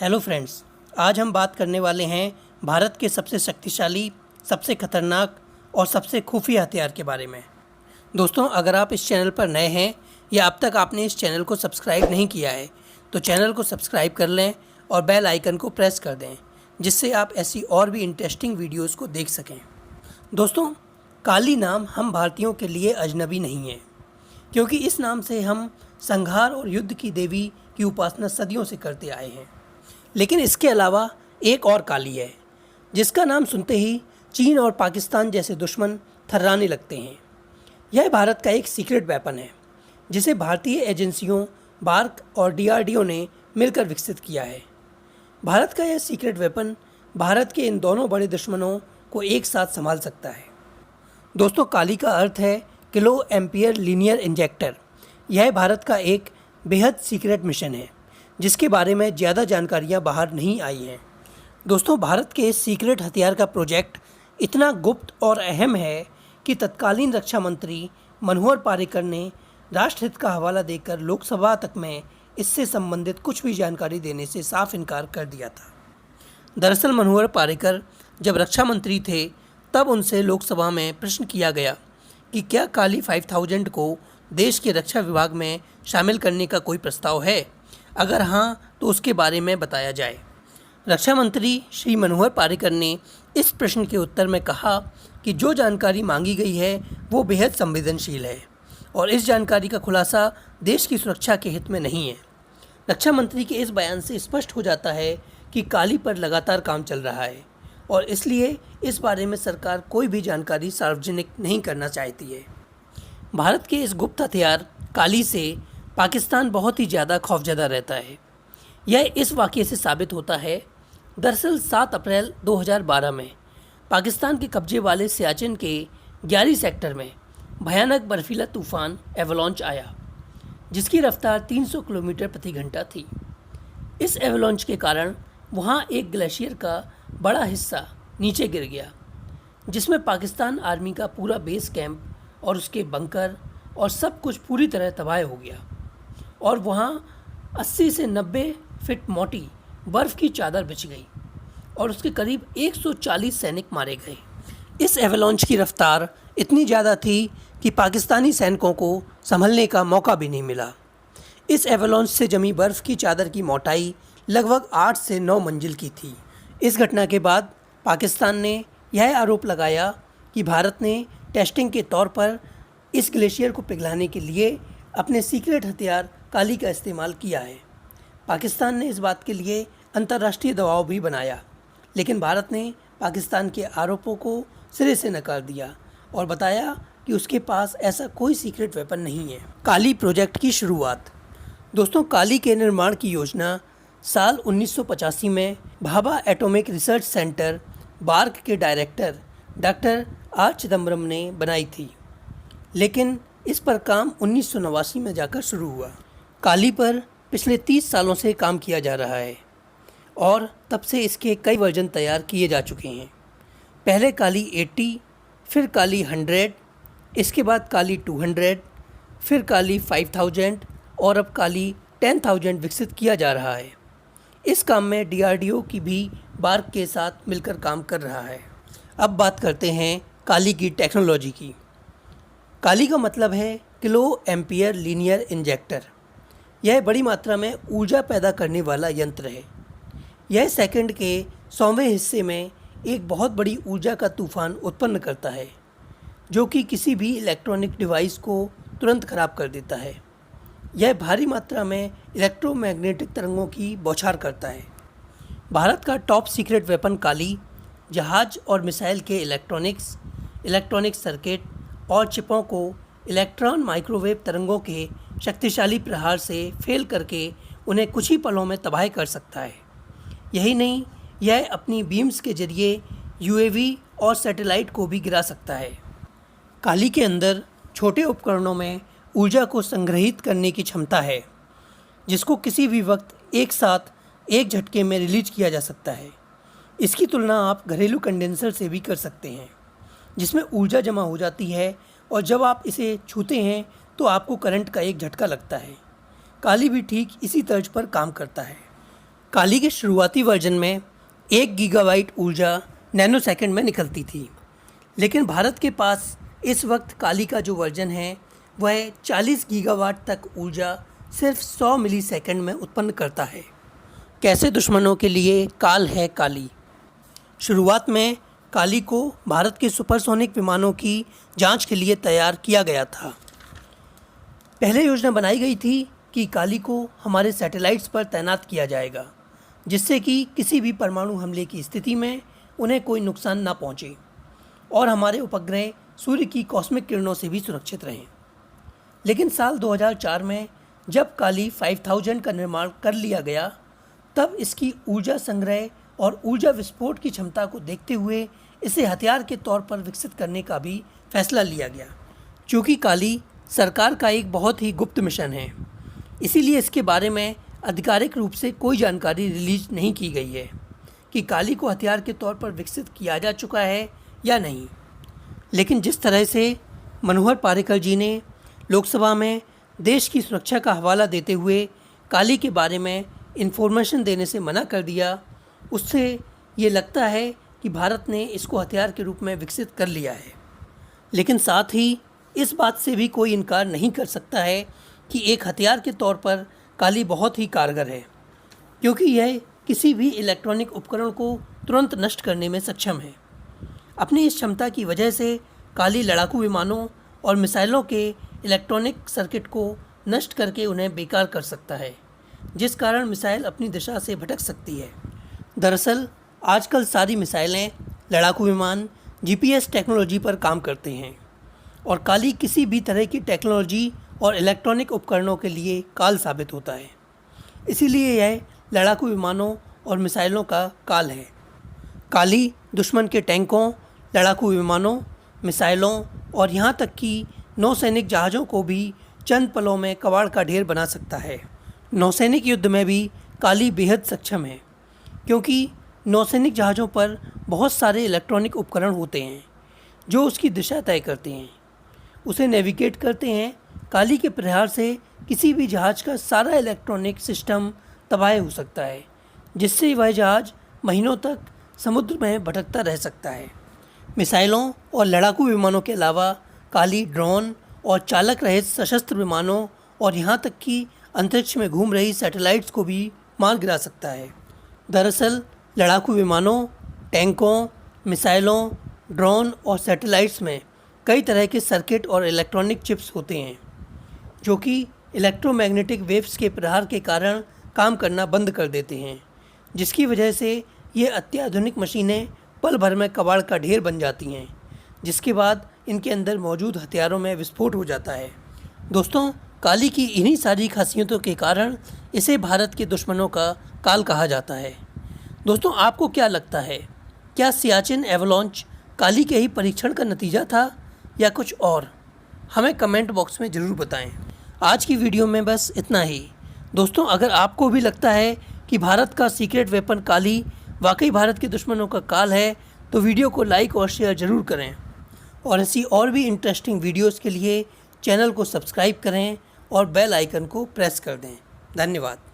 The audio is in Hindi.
हेलो फ्रेंड्स, आज हम बात करने वाले हैं भारत के सबसे शक्तिशाली, सबसे खतरनाक और सबसे खुफिया हथियार के बारे में। दोस्तों, अगर आप इस चैनल पर नए हैं या अब तक आपने इस चैनल को सब्सक्राइब नहीं किया है तो चैनल को सब्सक्राइब कर लें और बेल आइकन को प्रेस कर दें, जिससे आप ऐसी और भी इंटरेस्टिंग वीडियोज़ को देख सकें। दोस्तों, काली नाम हम भारतीयों के लिए अजनबी नहीं है, क्योंकि इस नाम से हम संहार और युद्ध की देवी की उपासना सदियों से करते आए हैं। लेकिन इसके अलावा एक और काली है, जिसका नाम सुनते ही चीन और पाकिस्तान जैसे दुश्मन थर्राने लगते हैं। यह भारत का एक सीक्रेट वेपन है, जिसे भारतीय एजेंसियों बार्क और डीआरडीओ ने मिलकर विकसित किया है। भारत का यह सीक्रेट वेपन भारत के इन दोनों बड़े दुश्मनों को एक साथ संभाल सकता है। दोस्तों, काली का अर्थ है किलो एम्पियर लीनियर इंजेक्टर। यह भारत का एक बेहद सीक्रेट मिशन है, जिसके बारे में ज़्यादा जानकारियां बाहर नहीं आई हैं। दोस्तों, भारत के इस सीक्रेट हथियार का प्रोजेक्ट इतना गुप्त और अहम है कि तत्कालीन रक्षा मंत्री मनोहर पर्रिकर ने राष्ट्रहित का हवाला देकर लोकसभा तक में इससे संबंधित कुछ भी जानकारी देने से साफ इनकार कर दिया था। दरअसल मनोहर पर्रिकर जब रक्षा मंत्री थे, तब उनसे लोकसभा में प्रश्न किया गया कि क्या काली 5000 को देश के रक्षा विभाग में शामिल करने का कोई प्रस्ताव है, अगर हाँ तो उसके बारे में बताया जाए। रक्षा मंत्री श्री मनोहर पर्रिकर ने इस प्रश्न के उत्तर में कहा कि जो जानकारी मांगी गई है वो बेहद संवेदनशील है और इस जानकारी का खुलासा देश की सुरक्षा के हित में नहीं है। रक्षा मंत्री के इस बयान से स्पष्ट हो जाता है कि काली पर लगातार काम चल रहा है और इसलिए इस बारे में सरकार कोई भी जानकारी सार्वजनिक नहीं करना चाहती है। भारत के इस गुप्त हथियार काली से पाकिस्तान बहुत ही ज़्यादा खौफजदा रहता है। यह इस वाक़ये से साबित होता है। दरअसल 7 अप्रैल 2012 में पाकिस्तान के कब्जे वाले सियाचिन के 11 सेक्टर में भयानक बर्फीला तूफ़ान एवलांच आया, जिसकी रफ्तार 300 किलोमीटर प्रति घंटा थी। इस एवलांच के कारण वहाँ एक ग्लेशियर का बड़ा हिस्सा नीचे गिर गया, जिसमें पाकिस्तान आर्मी का पूरा बेस कैंप और उसके बंकर और सब कुछ पूरी तरह तबाह हो गया और वहाँ 80 से 90 फीट मोटी बर्फ़ की चादर बिछ गई और उसके करीब 140 सैनिक मारे गए। इस एवलांच की रफ्तार इतनी ज़्यादा थी कि पाकिस्तानी सैनिकों को संभलने का मौका भी नहीं मिला। इस एवलांच से जमी बर्फ़ की चादर की मोटाई लगभग 8 से 9 मंजिल की थी। इस घटना के बाद पाकिस्तान ने यह आरोप लगाया कि भारत ने टेस्टिंग के तौर पर इस ग्लेशियर को पिघलाने के लिए अपने सीक्रेट हथियार काली का इस्तेमाल किया है। पाकिस्तान ने इस बात के लिए अंतर्राष्ट्रीय दबाव भी बनाया, लेकिन भारत ने पाकिस्तान के आरोपों को सिरे से नकार दिया और बताया कि उसके पास ऐसा कोई सीक्रेट वेपन नहीं है। काली प्रोजेक्ट की शुरुआत। दोस्तों, काली के निर्माण की योजना साल 1985 में Bhabha atomic research centre bark के डायरेक्टर डॉक्टर आर चिदम्बरम ने बनाई थी, लेकिन इस पर काम 1989 में जाकर शुरू हुआ। काली पर पिछले 30 सालों से काम किया जा रहा है और तब से इसके कई वर्जन तैयार किए जा चुके हैं। पहले काली 80, फिर काली 100, इसके बाद काली 200, फिर काली 5000 और अब काली 10,000 विकसित किया जा रहा है। इस काम में डीआरडीओ की भी बार्क के साथ मिलकर काम कर रहा है। अब बात करते हैं काली की टेक्नोलॉजी की। काली का मतलब है किलो एम्पियर लीनियर इंजेक्टर। यह बड़ी मात्रा में ऊर्जा पैदा करने वाला यंत्र है। यह सेकंड के 100वें हिस्से में एक बहुत बड़ी ऊर्जा का तूफान उत्पन्न करता है, जो कि किसी भी इलेक्ट्रॉनिक डिवाइस को तुरंत खराब कर देता है। यह भारी मात्रा में इलेक्ट्रोमैग्नेटिक तरंगों की बौछार करता है। भारत का टॉप सीक्रेट वेपन काली जहाज और मिसाइल के इलेक्ट्रॉनिक सर्किट और चिपों को इलेक्ट्रॉन माइक्रोवेव तरंगों के शक्तिशाली प्रहार से फेल करके उन्हें कुछ ही पलों में तबाह कर सकता है। यही नहीं, यह अपनी बीम्स के जरिए यूएवी और सैटेलाइट को भी गिरा सकता है। काली के अंदर छोटे उपकरणों में ऊर्जा को संग्रहित करने की क्षमता है, जिसको किसी भी वक्त एक साथ एक झटके में रिलीज किया जा सकता है। इसकी तुलना आप घरेलू कंडेंसर से भी कर सकते हैं, जिसमें ऊर्जा जमा हो जाती है और जब आप इसे छूते हैं तो आपको करंट का एक झटका लगता है। काली भी ठीक इसी तर्ज पर काम करता है। काली के शुरुआती वर्जन में 1 गीगाबाइट ऊर्जा नैनो सेकंड में निकलती थी, लेकिन भारत के पास इस वक्त काली का जो वर्जन है वह 40 गीगावाट तक ऊर्जा सिर्फ 100 मिली सेकंड में उत्पन्न करता है। कैसे दुश्मनों के लिए काल है काली। शुरुआत में काली को भारत के सुपरसोनिक विमानों की जांच के लिए तैयार किया गया था। पहले योजना बनाई गई थी कि काली को हमारे सैटेलाइट्स पर तैनात किया जाएगा, जिससे कि किसी भी परमाणु हमले की स्थिति में उन्हें कोई नुकसान ना पहुंचे और हमारे उपग्रह सूर्य की कॉस्मिक किरणों से भी सुरक्षित रहें। लेकिन साल 2004 में जब काली 5000 का निर्माण कर लिया गया, तब इसकी ऊर्जा संग्रह और ऊर्जा विस्फोट की क्षमता को देखते हुए इसे हथियार के तौर पर विकसित करने का भी फैसला लिया गया। चूँकि काली सरकार का एक बहुत ही गुप्त मिशन है, इसीलिए इसके बारे में आधिकारिक रूप से कोई जानकारी रिलीज नहीं की गई है कि काली को हथियार के तौर पर विकसित किया जा चुका है या नहीं। लेकिन जिस तरह से मनोहर पार्रिकर जी ने लोकसभा में देश की सुरक्षा का हवाला देते हुए काली के बारे में इन्फॉर्मेशन देने से मना कर दिया, उससे ये लगता है कि भारत ने इसको हथियार के रूप में विकसित कर लिया है। लेकिन साथ ही इस बात से भी कोई इनकार नहीं कर सकता है कि एक हथियार के तौर पर काली बहुत ही कारगर है, क्योंकि यह किसी भी इलेक्ट्रॉनिक उपकरण को तुरंत नष्ट करने में सक्षम है। अपनी इस क्षमता की वजह से काली लड़ाकू विमानों और मिसाइलों के इलेक्ट्रॉनिक सर्किट को नष्ट करके उन्हें बेकार कर सकता है, जिस कारण मिसाइल अपनी दिशा से भटक सकती है। दरअसल आजकल सारी मिसाइलें, लड़ाकू विमान GPS टेक्नोलॉजी पर काम करते हैं और काली किसी भी तरह की टेक्नोलॉजी और इलेक्ट्रॉनिक उपकरणों के लिए काल साबित होता है। इसीलिए यह लड़ाकू विमानों और मिसाइलों का काल है। काली दुश्मन के टैंकों, लड़ाकू विमानों, मिसाइलों और यहाँ तक कि नौसैनिक जहाज़ों को भी चंद पलों में कबाड़ का ढेर बना सकता है। नौसैनिक युद्ध में भी काली बेहद सक्षम है, क्योंकि नौसैनिक जहाज़ों पर बहुत सारे इलेक्ट्रॉनिक उपकरण होते हैं जो उसकी दिशा तय करते हैं, उसे नेविगेट करते हैं। काली के प्रहार से किसी भी जहाज़ का सारा इलेक्ट्रॉनिक सिस्टम तबाह हो सकता है, जिससे वह जहाज़ महीनों तक समुद्र में भटकता रह सकता है। मिसाइलों और लड़ाकू विमानों के अलावा काली ड्रोन और चालक रहित सशस्त्र विमानों और यहाँ तक कि अंतरिक्ष में घूम रही सैटेलाइट्स को भी मार गिरा सकता है। दरअसल लड़ाकू विमानों, टैंकों, मिसाइलों, ड्रोन और सैटेलाइट्स में कई तरह के सर्किट और इलेक्ट्रॉनिक चिप्स होते हैं, जो कि इलेक्ट्रोमैग्नेटिक वेव्स के प्रहार के कारण काम करना बंद कर देते हैं, जिसकी वजह से ये अत्याधुनिक मशीनें पल भर में कबाड़ का ढेर बन जाती हैं, जिसके बाद इनके अंदर मौजूद हथियारों में विस्फोट हो जाता है। दोस्तों, काली की इन्हीं सारी खासियतों के कारण इसे भारत के दुश्मनों का काल कहा जाता है। दोस्तों, आपको क्या लगता है, क्या सियाचिन एवलांच काली के ही परीक्षण का नतीजा था या कुछ और? हमें कमेंट बॉक्स में ज़रूर बताएं। आज की वीडियो में बस इतना ही। दोस्तों, अगर आपको भी लगता है कि भारत का सीक्रेट वेपन काली वाकई भारत के दुश्मनों का काल है, तो वीडियो को लाइक और शेयर ज़रूर करें और ऐसी और भी इंटरेस्टिंग वीडियोस के लिए चैनल को सब्सक्राइब करें और बेल आइकन को प्रेस कर दें। धन्यवाद।